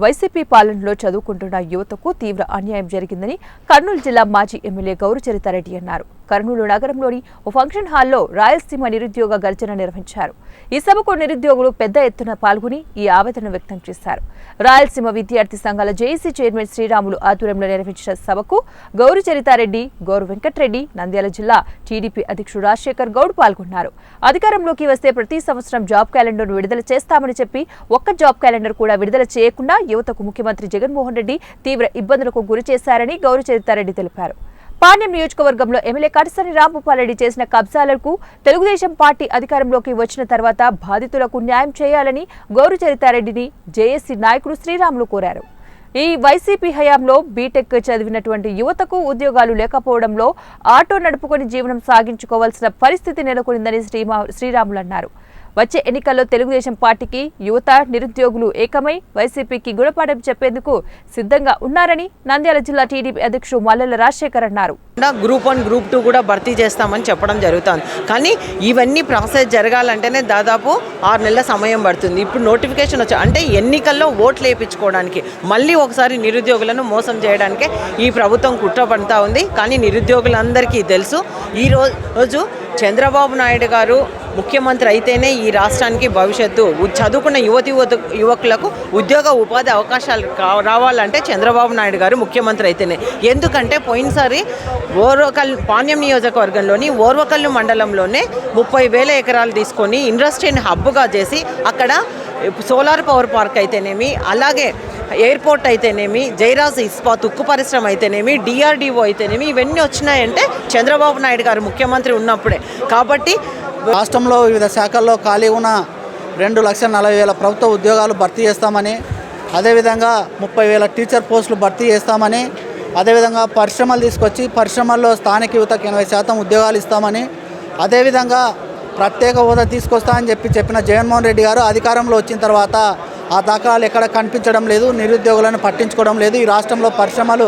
YCP పాలనలో చదువుకుంటున్న యువతకు తీవ్ర అన్యాయం జరిగిందని కర్నూలు జిల్లా మాజీ ఎమ్మెల్యే గౌరుచరితారెడ్డి అన్నారు. కర్నూలు నగరంలోని ఓ ఫంక్షన్ హాల్లో రాయలసీమ నిరుద్యోగ గర్జన నిర్వహించారు. ఈ సభకు నిరుద్యోగులు పెద్ద ఎత్తున పాల్గొని ఈ ఆవేదన వ్యక్తం చేశారు. రాయలసీమ విద్యార్థి సంఘాల జేఏసీ చైర్మన్ శ్రీరాములు ఆధ్వర్యంలో నిర్వహించిన సభకు గౌరుచరితారెడ్డి, గౌరు వెంకట్రెడ్డి, నంద్యాల జిల్లా టీడీపీ అధ్యక్షుడు రాజశేఖర్ గౌడ్ పాల్గొన్నారు. అధికారంలోకి వస్తే ప్రతి సంవత్సరం జాబ్ క్యాలెండర్ను విడుదల చేస్తామని చెప్పి ఒక్క జాబ్ క్యాలెండర్ కూడా విడుదల చేయకుండా యువతకు ముఖ్యమంత్రి జగన్మోహన్ రెడ్డి తీవ్ర ఇబ్బందులకు గురి చేశారని గౌరుచరితారెడ్డి తెలిపారు. పాణ్యం నియోజకవర్గంలో ఎమ్మెల్యే కాటసాని రాంభూపాల్రెడ్డి చేసిన కబ్జాలకు తెలుగుదేశం పార్టీ అధికారంలోకి వచ్చిన తర్వాత బాధితులకు న్యాయం చేయాలని గౌరుచరితారెడ్డిని జేఏసీ నాయకుడు శ్రీరాములు కోరారు. ఈ వైసీపీ హయాంలో బీటెక్ చదివినటువంటి యువతకు ఉద్యోగాలు లేకపోవడంలో ఆటో నడుపుకొని జీవనం సాగించుకోవాల్సిన పరిస్థితి నెలకొందని శ్రీరాములు అన్నారు. వచ్చే ఎన్నికల్లో తెలుగుదేశం పార్టీకి యువత, నిరుద్యోగులు ఏకమై వైసీపీకి గుణపాఠం చెప్పేందుకు సిద్ధంగా ఉన్నారని నంద్యాల జిల్లా టీడీపీ అధ్యక్షుడు మల్లెల రాజశేఖర్ అన్నారు. గ్రూప్ 1, గ్రూప్ 2 కూడా భర్తీ చేస్తామని చెప్పడం జరుగుతుంది. కానీ ఇవన్నీ ప్రాసెస్ జరగాలంటేనే దాదాపు 6 నెలల సమయం పడుతుంది. ఇప్పుడు నోటిఫికేషన్ వచ్చా అంటే ఎన్నికల్లో ఓట్లు వేయించుకోవడానికి మళ్ళీ ఒకసారి నిరుద్యోగులను మోసం చేయడానికే ఈ ప్రభుత్వం కుట్ర పడుతూ ఉంది. కానీ నిరుద్యోగులందరికీ తెలుసు, ఈరోజు చంద్రబాబు నాయుడు గారు ముఖ్యమంత్రి అయితేనే ఈ రాష్ట్రానికి భవిష్యత్తు, చదువుకున్న యువకులకు ఉద్యోగ ఉపాధి అవకాశాలు రావాలంటే చంద్రబాబు నాయుడు గారు ముఖ్యమంత్రి అయితేనే. ఎందుకంటే పోయినసారి పాణ్యం నియోజకవర్గంలోని ఓర్వకల్లు మండలంలోనే 30,000 ఎకరాలు తీసుకొని ఇండస్ట్రీని హబ్గా చేసి అక్కడ సోలార్ పవర్ పార్క్ అయితేనేమి, అలాగే ఎయిర్పోర్ట్ అయితేనేమి, జైరాజ్ ఇస్పాత్ ఉక్కు పరిశ్రమ అయితేనేమి, DRDO అయితేనేమి, ఇవన్నీ వచ్చినాయంటే చంద్రబాబు నాయుడు గారు ముఖ్యమంత్రి ఉన్నప్పుడే. కాబట్టి రాష్ట్రంలో వివిధ శాఖల్లో ఖాళీ ఉన్న 2,40,000 ప్రభుత్వ ఉద్యోగాలు భర్తీ చేస్తామని, అదేవిధంగా 30,000 టీచర్ పోస్టులు భర్తీ చేస్తామని, అదేవిధంగా పరిశ్రమలు తీసుకొచ్చి పరిశ్రమల్లో స్థానిక యువతకు 80% ఉద్యోగాలు ఇస్తామని, అదేవిధంగా ప్రత్యేక హోదా తీసుకొస్తా అని చెప్పిన జగన్మోహన్ రెడ్డి గారు అధికారంలో వచ్చిన తర్వాత ఆ దాఖలాలు ఎక్కడ కనిపించడం లేదు. నిరుద్యోగులను పట్టించుకోవడం లేదు. ఈ రాష్ట్రంలో పరిశ్రమలు